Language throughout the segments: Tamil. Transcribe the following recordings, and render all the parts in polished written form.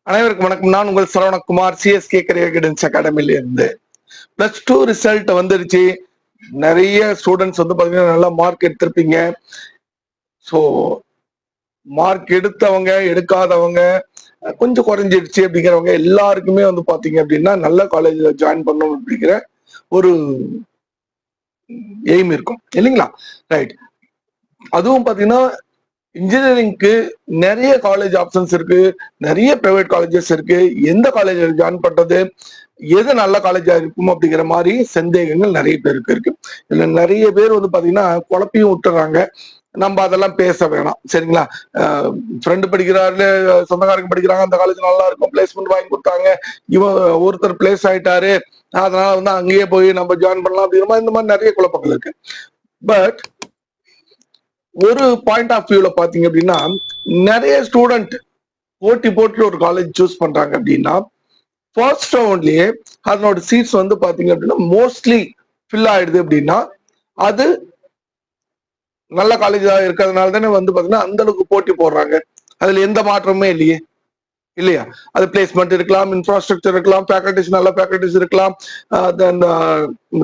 அனைவருக்கும் வணக்கம். நான் உங்கள் சரவணகுமார், சிஎஸ்கே கரியர் கைடன்ஸ் அகாடமில இருந்து. +2 ரிசல்ட் வந்துருச்சு. நிறைய ஸ்டூடெண்ட்ஸ் வந்து பாத்தீங்கன்னா நல்லா மார்க் எடுத்திருப்பீங்க. ஸோ மார்க் எடுத்தவங்க எடுக்காதவங்க கொஞ்சம் குறைஞ்சிருச்சு அப்படிங்கிறவங்க எல்லாருக்குமே வந்து பாத்தீங்க அப்படின்னா நல்ல காலேஜ்ல ஜாயின் பண்ணணும் அப்படிங்கிற ஒரு எய்ம் இருக்கும் இல்லைங்களா? ரைட். அதுவும் பாத்தீங்கன்னா இன்ஜினியரிங்க்கு நிறைய காலேஜ் ஆப்ஷன்ஸ் இருக்கு, நிறைய பிரைவேட் காலேஜஸ் இருக்கு. எந்த காலேஜில் ஜாயின் பண்றது, எது நல்ல காலேஜா இருக்கும் அப்படிங்கிற மாதிரி சந்தேகங்கள் நிறைய பேருக்கு இருக்கு. இதுல நிறைய பேர் வந்து பாத்தீங்கன்னா குழப்பியும் விட்டுறாங்க. நம்ம அதெல்லாம் பேச வேணாம், சரிங்களா? ஃப்ரெண்டு படிக்கிறாரு, சொந்தக்காரங்க படிக்கிறாங்க, அந்த காலேஜ் நல்லா இருக்கும், பிளேஸ்மெண்ட் வாங்கி கொடுத்தாங்க, இவன் ஒருத்தர் பிளேஸ் ஆயிட்டாரு, அதனால வந்து அங்கேயே போய் நம்ம ஜாயின் பண்ணலாம் அப்படிங்கிற மாதிரி இந்த மாதிரி நிறைய குழப்பங்கள் இருக்கு. பட் ஒரு பாயிண்ட் ஆஃப் வியூல பாத்தீங்க அப்படின்னா நிறைய ஸ்டூடெண்ட் போட்டி போட்டு ஒரு காலேஜ் சூஸ் பண்றாங்க அப்படின்னா ஃபர்ஸ்ட் ரவுண்ட்லயே அதனோட சீட்ஸ் வந்து பாத்தீங்க அப்படின்னா மோஸ்ட்லி ஃபில் ஆயிடுது அப்படின்னா அது நல்ல காலேஜா இருக்கிறதுனால தானே வந்து பாத்தீங்கன்னா அந்த அளவுக்கு போட்டி போடுறாங்க. அதுல எந்த மாற்றமுமே இல்லையே, இல்லையா? அது பிளேஸ்மெண்ட் இருக்கலாம், இன்ஃப்ராஸ்ட்ரக்சர் இருக்கலாம், ஃபேக்கல்டிஸ் நல்ல ஃபேக்கல்டிஸ் இருக்கலாம், then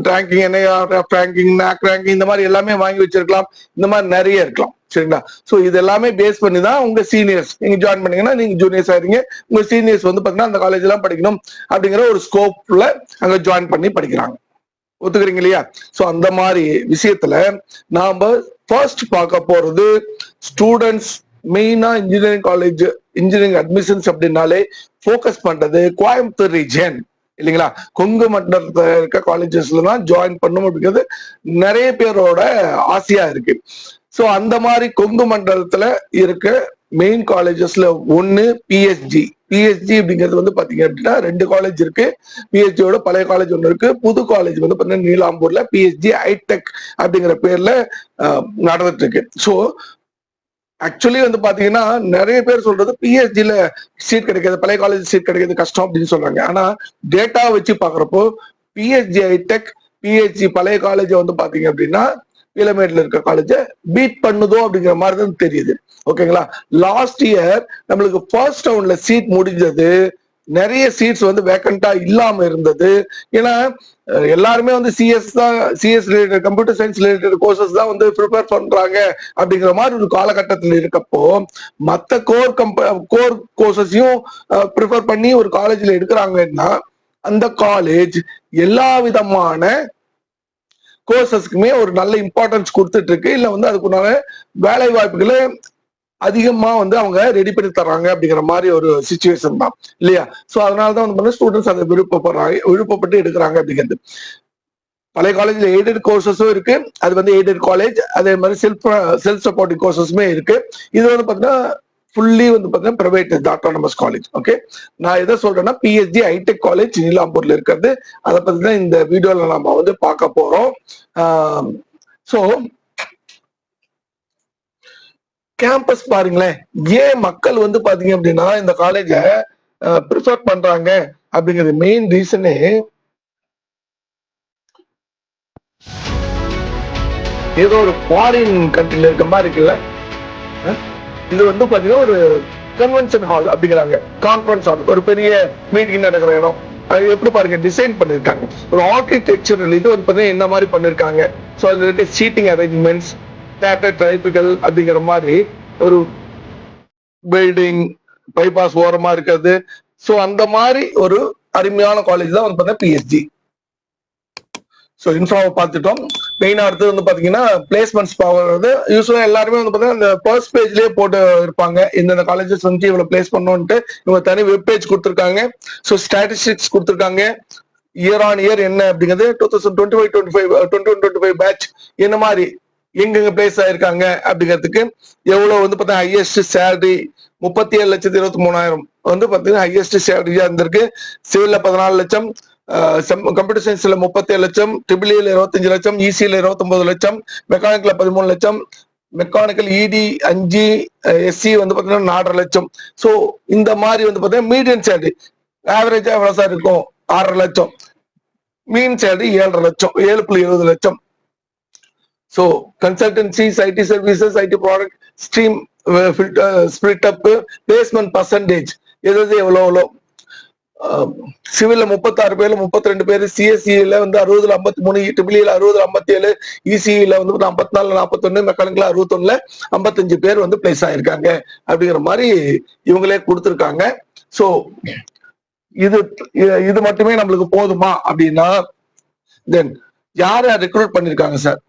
ranking, NIR ranking, NAAC ranking, இந்த மாதிரி எல்லாமே வாங்கி வச்சிருக்கலாம். இந்த மாதிரி நிறைய இருக்கலாம், சரிங்களா? ஸோ இது எல்லாமே பேஸ் பண்ணி தான் உங்க சீனியர்ஸ் நீங்க ஜாயின் பண்ணீங்கன்னா நீங்க ஜூனியர்ஸ் ஆயிருங்க, உங்க சீனியர்ஸ் வந்து பாத்தீங்கன்னா அந்த காலேஜ் எல்லாம் படிக்கணும் அப்படிங்கிற ஒரு ஸ்கோப்ல அங்க ஜாயின் பண்ணி படிக்கிறாங்க. ஒத்துக்கிறீங்க இல்லையா? ஸோ அந்த மாதிரி விஷயத்துல நாம ஃபர்ஸ்ட் பார்க்க போறது ஸ்டூடெண்ட்ஸ் மெயினா இன்ஜினியரிங் காலேஜ், இன்ஜினியரிங் அட்மிஷன்ஸ் அப்படின்னாலே ஃபோக்கஸ் பண்றது கோயம்புத்தூர் ரீஜன் இல்லைங்களா? கொங்கு மண்டலத்துல இருக்க காலேஜஸ்ல தான் ஜாயின் பண்ணும் அப்படிங்கிறது நிறைய பேரோட ஆசையா இருக்கு. ஸோ அந்த மாதிரி கொங்கு மண்டலத்துல இருக்க மெயின் காலேஜஸ்ல ஒன்னு பிஎஸ்ஜி. பிஎஸ்ஜி அப்படிங்கிறது வந்து பாத்தீங்க அப்படின்னா 2 காலேஜ் இருக்கு. பிஎஸ்ஜியோட பழைய காலேஜ் ஒன்று இருக்கு, புது காலேஜ் வந்து பாத்தீங்கன்னா நீலாம்பூர்ல பிஎஸ்ஜி ஹைடெக் அப்படிங்கிற பேர்ல நடந்துட்டு இருக்கு. ஸோ ஆக்சுவலி வந்து பாத்தீங்கன்னா நிறைய பேர் சொல்றது பிஎஸ்ஜில சீட் கிடைக்காது, பழைய காலேஜ் சீட் கிடைக்கிறது கஷ்டம் அப்படின்னு சொல்றாங்க. ஆனா டேட்டா வச்சு பாக்குறப்போ பிஎஸ்ஜி ஹைடெக், பிஎஸ்ஜி பழைய காலேஜ் வந்து பாத்தீங்க அப்படின்னா இளமேட்ல இருக்க காலேஜ பீட் பண்ணுதோ அப்படிங்கிற மாதிரி தான் தெரியுது. ஓகேங்களா? லாஸ்ட் இயர் நம்மளுக்கு ஃபர்ஸ்ட் ரவுண்ட்ல சீட் முடிஞ்சது, நிறைய சீட்ஸ் வந்து வேக்கண்டா இல்லாம இருந்தது. ஏன்னா எல்லாருமே வந்து CS related, computer science related courses தான் வந்து ப்ரிப்பேர் பண்றாங்க அப்படிங்கிற மாதிரி ஒரு காலகட்டத்தில் இருக்கப்போ மற்ற கோர் கோர்சஸையும் ப்ரிஃபர் பண்ணி ஒரு காலேஜ்ல எடுக்கிறாங்கன்னா அந்த காலேஜ் எல்லா விதமான கோர்சஸ்க்குமே ஒரு நல்ல இம்பார்ட்டன்ஸ் கொடுத்துட்டு இருக்கு, இல்ல வந்து அதுக்குண்டான வேலை வாய்ப்புகளை அதிகமா வந்து அவங்க ரெடி பண்ணி தர்றாங்க அப்படிங்கிற மாதிரி ஒரு சிச்சுவேஷன் தான் இல்லையா? சோ அதனாலதான் வந்து ஸ்டூடெண்ட்ஸ் அதை விருப்பப்பட்டு எடுக்கிறாங்க அப்படிங்கிறது. பழைய காலேஜ்ல எய்டட் கோர்சஸும் இருக்கு, அது வந்து எய்டட் காலேஜ், அதே மாதிரி செல்ஃப் சப்போர்ட்டிங் கோர்சஸுமே இருக்கு. இது வந்து பாத்தீங்கன்னா ஃபுல்லி வந்து பாத்தீங்கன்னா பிரைவேட் ஆட்டோனமஸ் காலேஜ். ஓகே, நான் எதை சொல்றேன்னா பிஎஸ்ஜி ஹைடெக் காலேஜ் நீலாம்பூர்ல இருக்கிறது. அதை பத்தி தான் இந்த வீடியோல நம்ம வந்து பார்க்க போறோம். ஸோ கேம்பஸ் பாருங்களேன், ஏன் மக்கள் வந்து பாத்தீங்க அப்படின்னா இந்த காலேஜ ப்ரிஃபர் பண்றாங்க அப்படிங்கிறது மெயின் ரீசனே ஏதோ ஒரு ஃபாரின் கண்ட்ரில இருக்க மாதிரி இருக்குல்ல. இது வந்து பாத்தீங்கன்னா ஒரு கன்வென்ஷன் ஹால் அப்படிங்கிறாங்க, கான்ஃபரன்ஸ் ஹால், ஒரு பெரிய மீட்டிங் நடக்கிற இடம். அது எப்படி பாருங்க டிசைன் பண்ணிருக்காங்க, ஒரு ஆர்கிடெக்சரல் இது வந்து பாத்தீங்கன்னா என்ன மாதிரி பண்ணிருக்காங்க. ஸோ அதுல சீட்டிங் அரேஞ்ச்மெண்ட்ஸ், தேட்டர் டைப்புகள் அப்படிங்கிற மாதிரி ஒரு பில்டிங் பைபாஸ் ஓரமா இருக்கிறது. ஸோ அந்த மாதிரி ஒரு அருமையான காலேஜ் தான் வந்து பாத்தீங்கன்னா பிஎஸ்ஜி. ஸோ இன்ஃப்ராவை பார்த்துட்டோம். மெயினா அடுத்து வந்து பாத்தீங்கன்னா பிளேஸ்மெண்ட்ஸ் பார்க்கறது. யூஸ்வலா எல்லாருமே வந்து பாத்தீங்கன்னா இந்த ஃபர்ஸ்ட் பேஜ்லயே போட்டு இருப்பாங்க, இந்த காலேஜஸ் வந்து இவ்வளவு பிளேஸ் பண்ணணும்ட்டு. இவங்க தனி வெப் பேஜ் கொடுத்துருக்காங்க. ஸோ ஸ்டாட்டிஸ்டிக்ஸ் கொடுத்துருக்காங்க, இயர் ஆன் இயர் என்ன அப்படிங்கிறது, 2025 பேட்ச் என்ன மாதிரி எங்கெங்க பிளேஸ் ஆயிருக்காங்க அப்படிங்கிறதுக்கு, எவ்வளவு வந்து பாத்தீங்கன்னா ஹையஸ்ட் சேலரி 37,23,000 வந்து பாத்தீங்கன்னா ஹையஸ்ட் சேலரியா இருந்திருக்கு. சிவில்ல 14 லட்சம், கம்ப்யூட்டர் சயின்ஸ்ல 37 லட்சம், ட்ரிபிள்இல 25 லட்சம், இசில 29 லட்சம், மெக்கானிக்கல்ல 13 லட்சம், மெக்கானிக்கல் இடி 5, எஸ்சி வந்து பாத்தீங்கன்னா 4.5 லட்சம். ஸோ இந்த மாதிரி வந்து பாத்தீங்கன்னா மீடியன் சேலரி ஆவரேஜா எவ்வளவு சார் இருக்கும், 6.5 லட்சம். மீன் சேலரி 7.5 லட்சம், 7.20 லட்சம். So consultancies, IT services, IT product stream, split up, placement percentage எது எவ்வளோ சிவில்ல 36 பேர்ல 32 பேர், சிஎஸ்சில வந்து 60ல 53, ட்ரிபிள்இல 60ல 57, இசிஇல வந்து 54 41, மெக்கானிக்கல 61ல 55 பேர் வந்து பிளேஸ் ஆயிருக்காங்க அப்படிங்கிற மாதிரி இவங்களே கொடுத்துருக்காங்க. சோ இது இது மட்டுமே நம்மளுக்கு போதுமா அப்படின்னா, தென் யார ரெக்ரூட் பண்ணிருக்காங்க சார்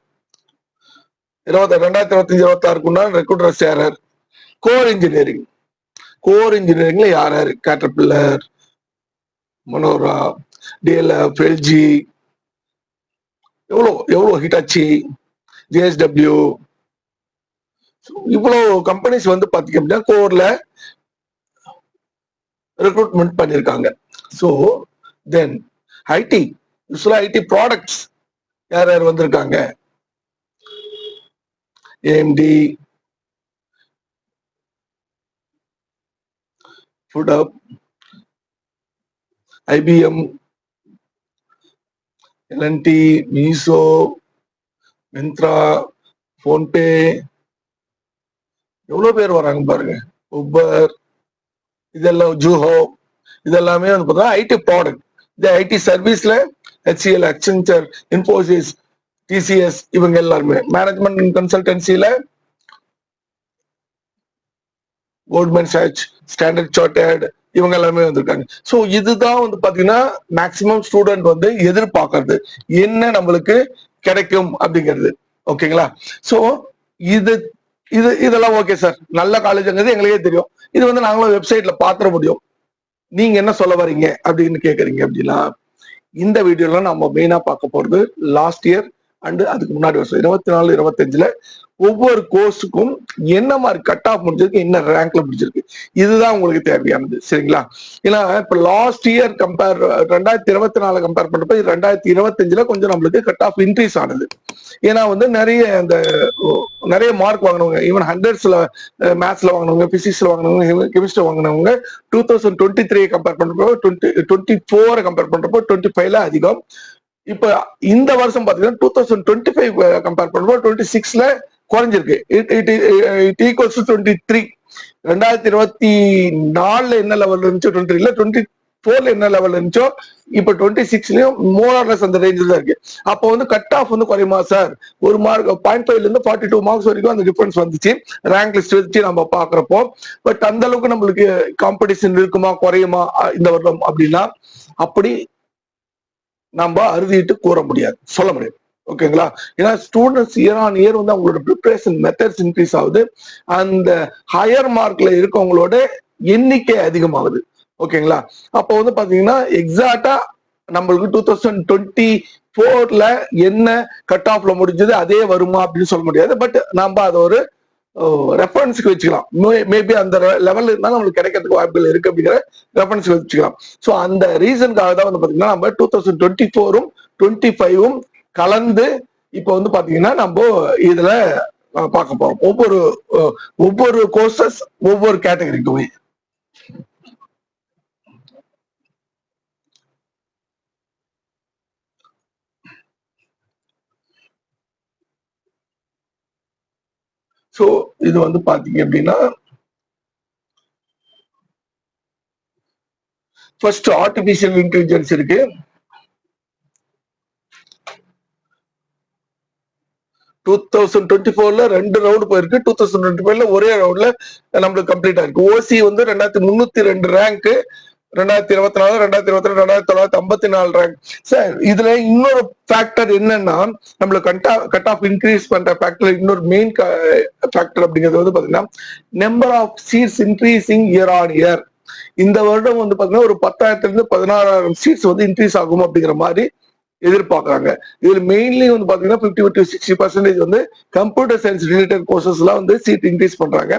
2025-26 ரெக்ரூட்டர் சேரர் கோர் இன்ஜினியரிங்ல யார் யாரு கேட்டர்பில்லர், மனோரா, டிஎல்எஃப், எல்ஜி, எவ்வளவு ஹிட்டாச்சி, ஜேஎஸ்டபிள்யூ, இவ்வளவு கம்பெனிஸ் வந்து பாத்தீங்க அப்படின்னா கோர்ல ரெக்ரூட்மெண்ட் பண்ணிருக்காங்க. So then IT usually IT products யார் யார் வந்திருக்காங்க, ஏஎம்டி, ஃபுட்அப், ஐபிஎம், எல்என்டி, மீசோ, மிந்த்ரா, போன்பே, எவ்வளவு பேர் வராங்க பாருங்க, உபர், இதெல்லாம் ஜூஹோ, இதெல்லாமே வந்து பார்த்தா ஐடி ப்ராடக்ட். இந்த ஐடி சர்வீஸ்ல ஹெச்சிஎல், அக்சென்சர், இன்ஃபோசிஸ், டிசிஎஸ் இவங்க எல்லாருமே. மேனேஜ்மெண்ட் அண்ட் கன்சல்டன்சில கோல்ட்மேன் சாட்ச், ஸ்டாண்டர்ட் சார்ட்டர்ட் இவங்க எல்லாமே வந்திருக்காங்க. ஸோ இதுதான் வந்து பாத்தீங்கன்னா மேக்சிமம் ஸ்டூடெண்ட் வந்து எதிர்பார்க்கறது என்ன நம்மளுக்கு கிடைக்கும் அப்படிங்கிறது. ஓகேங்களா? ஸோ இது இது இதெல்லாம் ஓகே சார், நல்ல காலேஜ்ங்கிறது எங்களுக்கே தெரியும். இது வந்து நாங்களும் வெப்சைட்ல பாத்திர முடியும். நீங்க என்ன சொல்ல வரீங்க அப்படின்னு கேக்குறீங்க. அப்படின்னா இந்த வீடியோல நம்ம மெயினா பார்க்க போறது லாஸ்ட் இயர் அண்ட் அதுக்கு முன்னாடி வருஷம் 24-25ல ஒவ்வொரு கோர்ஸுக்கும் என்ன மாதிரி கட் ஆஃப் முடிஞ்சிருக்கு, என்ன ரேங்க்ல முடிஞ்சிருக்கு, இதுதான் உங்களுக்கு தேவையானது. சரிங்களா? ஏன்னா இப்ப லாஸ்ட் இயர் கம்பேர் 2024 கம்பேர் பண்றப்ப 2025ல கொஞ்சம் நம்மளுக்கு கட் ஆஃப் இன்க்ரீஸ் ஆனது. ஏன்னா வந்து நிறைய மார்க் வாங்கினவங்க, ஈவன் ஹண்ட்ரட்ஸ்ல மேத்ஸ்ல வாங்கினவங்க, பிசிக்ஸ்ல வாங்கினவங்க, கெமிஸ்ட்ரி வாங்கினவங்க 2023 கம்பேர் பண்றப்போ 24 கம்பேர் பண்றப்போ 25ல அதிகம். இப்ப இந்த வருஷம் பாத்தீங்கன்னா 2025 கம்பேர் பண்றப்போ 26ல குறைஞ்சிருக்கு. It equals to 23. 2024 என்ன லெவல் இருந்துச்சோ 23ல, 24ல என்ன லெவல் இருந்துச்சோ இப்ப 26லயும் மோர்லெஸ் அந்த ரேஞ்சில் தான் இருக்கு. அப்போ வந்து கட் ஆஃப் வந்து குறையுமா சார்? ஒரு மார்க் 0.5ல இருந்து 42 மார்க்ஸ் வரைக்கும் அந்த டிஃபரன்ஸ் வந்துச்சு ரேங்க் லிஸ்ட் வச்சு நம்ம பாக்குறப்போ. பட் அந்த அளவுக்கு நம்மளுக்கு காம்படிஷன் இருக்குமா, குறையுமா இந்த வருடம் அப்படின்னா அப்படி நம்ம அறுதிட்டு கூற முடியாது, சொல்ல முடியாது. ஓகேங்களா? ஏன்னா ஸ்டூடெண்ட்ஸ் இயர் ஆன் இயர் வந்து அவங்களோட ப்ரிப்பரேஷன் மெத்தட்ஸ் இன்க்ரீஸ் ஆகுது. அந்த ஹையர் மார்க்ல இருக்கவங்களோட எண்ணிக்கை அதிகமாகுது. ஓகேங்களா? அப்போ வந்து பாத்தீங்கன்னா எக்ஸாக்டா நம்மளுக்கு 2024ல என்ன கட் ஆஃப்ல முடிஞ்சது அதே வருமா அப்படின்னு சொல்ல முடியாது. பட் நம்ம அதை ஒரு ரெஃபரன்ஸ்க்கு வச்சுக்கலாம். மேபி அந்த லெவல் இருந்தாலும் நம்மளுக்கு கிடைக்கிறதுக்கு வாய்ப்புகள் இருக்கு அப்படிங்கிற ரெஃபரன்ஸ்க்கு வச்சுக்கலாம். ஸோ அந்த ரீசனுக்காக தான் வந்து பாத்தீங்கன்னா நம்ம 2024ம் 25ம் கலந்து இப்ப வந்து பாத்தீங்கன்னா நம்ம இதுல பார்க்க போறோம். ஒவ்வொரு கோர்சஸ் ஒவ்வொரு கேட்டகரிக்குமே. சோ இது வந்து பாத்தீங்க அப்படின்னா ஃபர்ஸ்ட் ஆர்டிபிஷியல் இன்டெலிஜென்ஸ் இருக்கு. 2024ல 2 ரவுண்ட் போயிருக்கு. 2025ல ஒரே ரவுண்ட்ல நம்மளுக்கு கம்ப்ளீட் ஆயிருக்கு. ஓசி வந்து 2302 ரேங்க், 2024, 2022, 2954 ரேங்க். சார் இதுல இன்னொரு ஃபேக்டர் என்னன்னா, நம்மளுக்கு கட் ஆஃப் இன்க்ரீஸ் பண்ற ஃபேக்டர் இன்னொரு மெயின் ஃபேக்டர் அப்படிங்கிறது வந்து பாத்தீங்கன்னா number of seats increasing year on year. இந்த வருடம் வந்து பாத்தீங்கன்னா ஒரு 10,000ல இருந்து 16,000 சீட்ஸ் வந்து இன்க்ரீஸ் ஆகும் அப்படிங்கிற மாதிரி எதிர்பார்க்கறாங்க. இதுல மெயின்லி வந்து பாத்தீங்கன்னா 50 to 60% வந்து கம்ப்யூட்டர் சயின்ஸ் ரிலேட்டட் கோர்சஸ் எல்லாம் வந்து சீட் இன்க்ரீஸ் பண்றாங்க.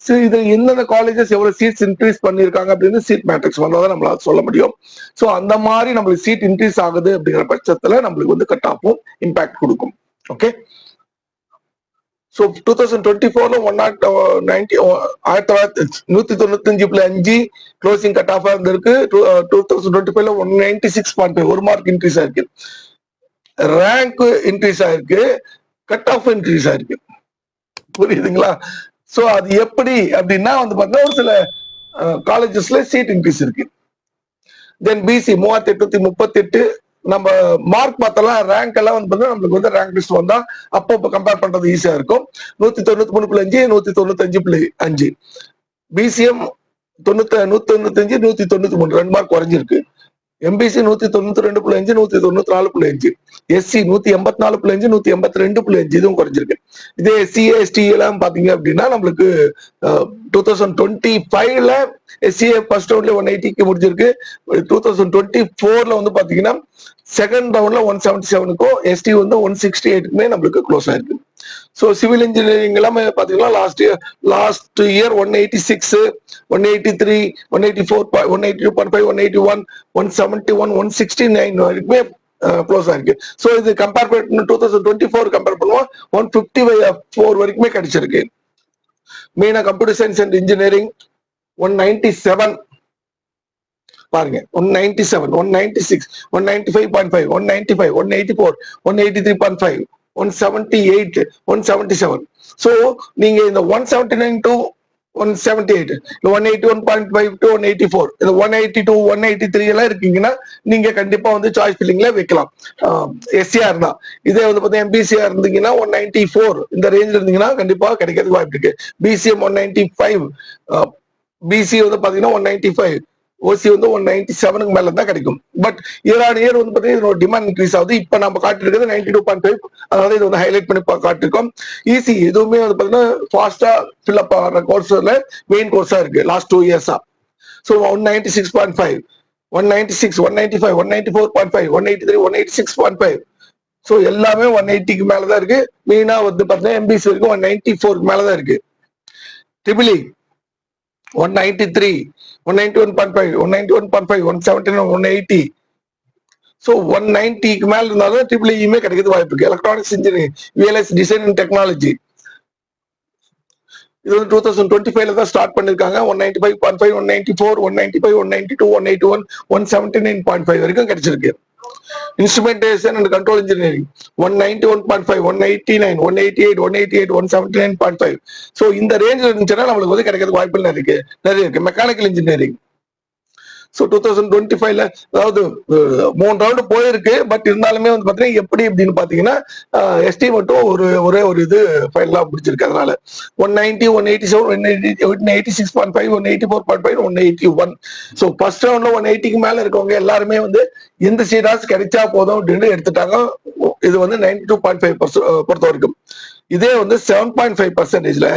ஸோ இது எந்தெந்த காலேஜஸ் எவ்வளவு சீட்ஸ் இன்க்ரீஸ் பண்ணிருக்காங்க அப்படின்னு சீட் மேட்ரிக்ஸ் வந்தாதான் நம்மளால சொல்ல முடியும். ஸோ அந்த மாதிரி நம்மளுக்கு சீட் இன்க்ரீஸ் ஆகுது அப்படிங்கிற பட்சத்துல நம்மளுக்கு வந்து கட் ஆஃபும் இம்பாக்ட் கொடுக்கும். ஓகே? ஸோ 2024ல 195 க்ளோசிங் கட் ஆஃபா இருந்திருக்கு. 2025ல 196.5 ஒரு மார்க் இன்க்ரீஸ் ஆயிருக்கு. ரேங்க் இன்க்ரீஸ் ஆயிருக்கு, கட் ஆஃப் இன்க்ரீஸ் ஆயிருக்கு. புரியுதுங்களா? சோ அது எப்படி அப்படின்னா வந்து பாத்தீங்கன்னா ஒரு சில காலேஜஸ்ல சீட் இன்க்ரீஸ் இருக்கு. தென் பிசி 3838. நம்ம மார்க் பார்த்தலாம், ரேங்க் எல்லாம் வந்து நம்மளுக்கு வந்து ரேங்க் லிஸ்ட் வந்தா அப்போ கம்பேர் பண்றது ஈஸியா இருக்கும். 193.5 195.5. பிசிஎம் 195 193 2 மார்க் குறைஞ்சிருக்கு. எம்பிசி 192.5 194.5. எஸ்சி 184.5 182.5 இதுவும் குறைஞ்சிருக்கு. இதே எஸ்சி எஸ்டி எல்லாம் பாத்தீங்க அப்படின்னா நம்மளுக்கு 2025ல எஸ்சிஏ ஃபர்ஸ்ட் ரவுண்ட்ல 180க்கு முடிஞ்சிருக்கு. 2024ல வந்து பாத்தீங்கன்னா செகண்ட் ரவுண்ட்ல 177க்கும் எஸ்டி வந்து 168க்குமே நம்மளுக்கு க்ளோஸ் ஆயிருக்கு. ஸோ சிவில் இன்ஜினியரிங் எல்லாமே பாத்தீங்கன்னா லாஸ்ட் இயர் 186 183 184 182.5 181 171 169 வரைக்குமே க்ளோஸ் ஆயிருக்கு. ஸோ இது கம்பேர் பண்ணி 2024 கம்பேர் பண்ணுவோம் 154 வரைக்குமே கிடைச்சிருக்கு. மெயினா கம்ப்யூட்டர் சயின்ஸ் அண்ட் இன்ஜினியரிங் 197 பாருங்க, 197 196 195.5 195 184 183.5 178 177. ஸோ நீங்க இந்த 179 to 178 181.5 to 184 இந்த 182 183 எல்லாம் இருக்கீங்கன்னா நீங்க கண்டிப்பா வந்து சாய்ஸ் ஃபில்லிங்ல வைக்கலாம். எஸ்சிஆர் தான். இதே வந்து பார்த்தீங்கன்னா எம்பிசிஆர் இருந்தீங்கன்னா 194 இந்த ரேஞ்சில் இருந்தீங்கன்னா கண்டிப்பா கிடைக்கிறதுக்கு வாய்ப்பு இருக்கு. பிசிஎம் 195, பிசி வந்து பாத்தீங்கன்னா 195, ஓசி வந்து 197க்கு மேல தான் கிடைக்கும். பட் இயர் ஆன் இயர் வந்து பாத்தீங்கன்னா டிமாண்ட் இன்க்ரீஸ் ஆகுது. இப்ப நம்ம காட்டிருக்கிறது 92.5, அதாவது இது வந்து ஹைலைட் பண்ணி காட்டிருக்கோம். ஈஸி எதுவுமே வந்து பாத்தீங்கன்னா ஃபாஸ்டா ஃபில்அப் ஆகிற கோர்ஸ்ல மெயின் கோர்ஸா இருக்கு லாஸ்ட் 2 இயர்ஸா. ஸோ 196.5 196 195 194.5 183 186.5. ஸோ எல்லாமே 180க்கு மேலதான் இருக்கு. மெயினா வந்து பாத்தீங்கன்னா எம்பிசி வரைக்கும் 194க்கு மேலதான் இருக்கு. ட்ரிபிள் 193 191.5 191.5 179 180. ஸோ 190க்கு மேல இருந்தாலும் ட்ரிபிள்இயுமே கிடைக்கிறது வாய்ப்பு இருக்கு. Electronics engineering, VLS design and technology இது வந்து 2025ல தான் ஸ்டார்ட் பண்ணிருக்காங்க. 195.5 194 195 192 181 179.5 வரைக்கும் கிடைச்சிருக்கு. Instrumentation and control engineering 191.5 189 188 188 179.5. So இந்த ரேஞ்சில் இருந்துச்சுன்னா நம்மளுக்கு வந்து கிடைக்கிறது வாய்ப்புகள் நிறைய இருக்கு. மெக்கானிக்கல் இன்ஜினியரிங் ஸோ 2025ல அதாவது 3 ரவுண்டு போயிருக்கு. பட் இருந்தாலுமே வந்து பாத்தீங்கன்னா எப்படி அப்படின்னு பாத்தீங்கன்னா எஸ்டி மட்டும் ஒரே ஒரு இது ஃபைனலா பிடிச்சிருக்கு. அதனால 190 187 186.5 184.5 181. ஸோ ஃபர்ஸ்ட் ரவுண்ட்ல 180க்கு மேல இருக்கவங்க எல்லாருமே வந்து எந்த சீடாஸ் கிடைச்சா போதும் அப்படின்னு எடுத்துட்டாங்க. இது வந்து 92.5% பொறுத்த வரைக்கும். இதே வந்து 7.5%ல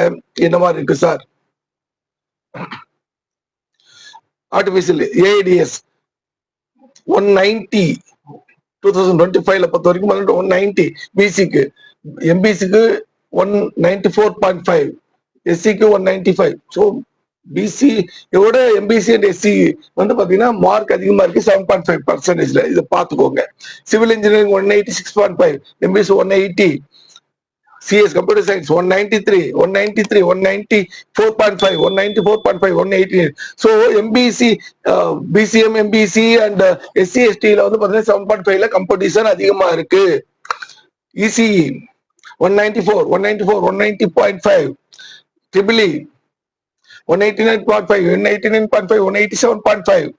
என்ன மாதிரி இருக்கு சார்? ஆர்டிபிஷியல் ஏஐடிஎஸ் 190 2025ல பொறுத்த வரைக்கும் 190 பிசிக்கு, எம்பிசிக்கு 194.5, எஸ்சிக்கு 195. ஸோ பிசி எவ்வளோ எம்பிசி அண்ட் எஸ்சி வந்து பாத்தீங்கன்னா மார்க் அதிகமா இருக்கு 7.5%. இதை பார்த்துக்கோங்க. Civil engineering 186.5, MBC 180, CS computer science 193 193 194.5 194.5 188. So MBC BCM MBC and SC ST ல வந்து பாத்தீங்கன்னா 7.5ல காம்படிஷன் அதிகமா இருக்கு. ECE 194 194 190.5, triple E 189.5 189.5 187.5.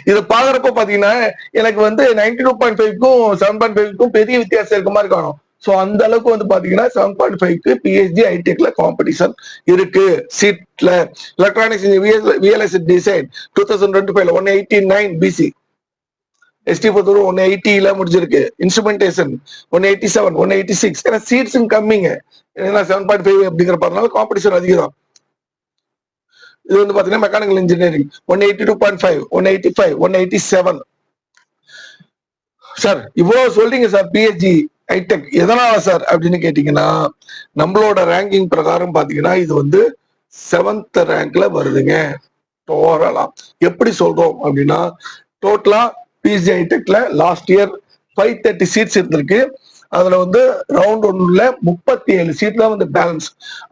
இதை பாக்குறப்ப பாத்தீங்கன்னா எனக்கு வந்து 92.5க்கும் 7.5க்கும் பெரிய வித்தியாசம் இருக்க மாதிரி காணும். ஸோ அந்த அளவுக்கு வந்து பாத்தீங்கன்னா 7.5க்கு பிஹெச்டி ஐடெக்ல காம்படிஷன் இருக்கு. சீட்ல எலக்ட்ரானிக்ஸ் விஎல்எஸ் டிசைன் 2025ல 189 பிசி, எஸ்டி பொறுத்தவரை 180ல முடிஞ்சிருக்கு. இன்ஸ்ட்ருமெண்டேஷன் 187 186. ஏன்னா சீட்ஸ் கம்மிங்க, ஏன்னா 7.5 அப்படிங்கிற பார்த்தனால காம்படிஷன் அதிகம். இது வந்து பாத்தீங்கன்னா மெக்கானிக்கல் இன்ஜினியரிங் 182.5 185 187. சார் இவ்வளவு சொல்றீங்க சார் பிஹெச்டி ஹைடெக் எதனால சார் அப்படின்னு கேட்டீங்கன்னா நம்மளோட ரேங்கிங் பிரகாரம் பாத்தீங்கன்னா இது வந்து 7th ரேங்க்ல வருதுங்க. ஓவராலா எப்படி சொல்றோம் அப்படின்னா டோட்டலா பிஹெச்டி ஹைடெக்ல லாஸ்ட் இயர் 530 சீட்ஸ் இருந்திருக்கு. அதுல வந்து ரவுண்ட் 1ல 37 சீட்ல வந்து பேலன்ஸ்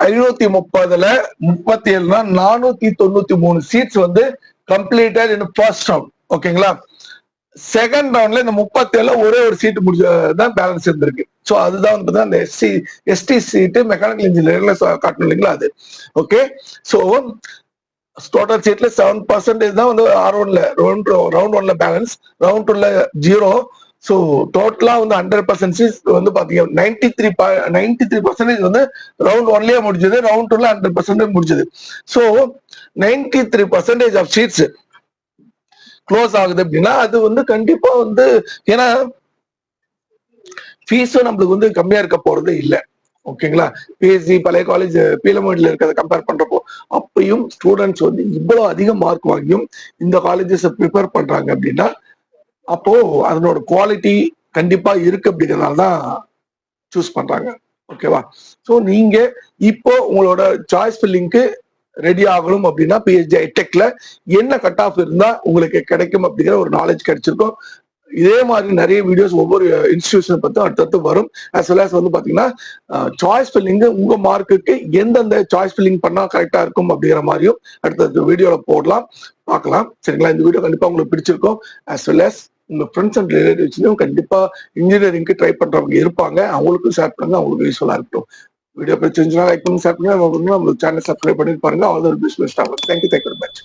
530ல 37னா 493 சீட்ஸ் வந்து கம்ப்ளீட்டட் இன் ஃபர்ஸ்ட் ரவுண்ட். ஓகேங்களா? செகண்ட் ரவுண்ட்ல இந்த 37ல ஒரே ஒரு சீட்டு முடிஞ்சதான் பேலன்ஸ் இருந்திருக்கு. ஸோ அதுதான் வந்து அந்த எஸ்டி சீட்டு மெக்கானிக்கல் இன்ஜினியரிங்ல காட்டணும் இல்லைங்களா அது. ஓகே, ஸோ டோட்டல் சீட்ல 7% தான் வந்து R1ல ரவுண்ட் ஒன்ல பேலன்ஸ், ரவுண்ட் டூல 0. ஸோ டோட்டலா வந்து 100% வந்து பாத்தீங்க 93% வந்து ரவுண்ட் ஒன்லயே முடிஞ்சது, ரவுண்ட் டூல 100% முடிஞ்சது. ஸோ 93% ஆஃப் சீட்ஸ் க்ளோஸ் ஆகுது அப்படின்னா அது வந்து கண்டிப்பா வந்து, ஏன்னா ஃபீஸும் நம்மளுக்கு வந்து கம்மியா இருக்க போறது இல்லை. ஓகேங்களா? பிஎஸ்சி பழைய காலேஜ் பீலமேட்ல இருக்கிறத கம்பேர் பண்றப்போ அப்பயும் ஸ்டூடெண்ட்ஸ் வந்து இவ்வளவு அதிக மார்க் வாங்கியும் இந்த காலேஜஸ் ப்ரிப்பேர் பண்றாங்க அப்படின்னா அப்போ அதனோட குவாலிட்டி கண்டிப்பா இருக்கு அப்படிங்கிறதுனால தான் சூஸ் பண்றாங்க. ஓகேவா? ஸோ நீங்க இப்போ உங்களோட சாய்ஸ் ஃபில்லிங்க்கு ரெடி ஆகணும் அப்படின்னா பிஹெச்டி ஐடெக்ல என்ன கட் ஆஃப் இருந்தா உங்களுக்கு கிடைக்கும் அப்படிங்கிற ஒரு நாலேஜ் கிடைச்சிருக்கும். இதே மாதிரி நிறைய வீடியோஸ் ஒவ்வொரு இன்ஸ்டிடியூஷன் பத்தி அடுத்தடுத்து வரும். அஸ் வெல் அஸ் வந்து பாத்தீங்கன்னா சாய்ஸ் ஃபில்லிங் உங்க மார்க்குக்கு எந்தெந்த சாய்ஸ் ஃபில்லிங் பண்ணா கரெக்டா இருக்கும் அப்படிங்கிற மாதிரியும் அடுத்த வீடியோல போடலாம், பார்க்கலாம். சரிங்களா? இந்த வீடியோ கண்டிப்பா உங்களுக்கு பிடிச்சிருக்கும். அஸ் வெல் அஸ் உங்க ஃப்ரெண்ட்ஸ் அண்ட் ரிலேட்டிவ்ஸ்லயும் கண்டிப்பா இன்ஜினியரிங்க்கு ட்ரை பண்றவங்க இருப்பாங்க, அவங்களுக்கும் ஷேர் பண்ணுங்க, அவங்களுக்கு யூஸ்ஃபுல்லா இருக்கட்டும். வீடியோ பிடிச்சிருந்துச்சுன்னா லைக் பண்ணி ஷேர் பண்ணுங்க, நம்ம சேனல் சப்ஸ்கிரைப் பண்ணி பாருங்க. All the best. Thank you very much.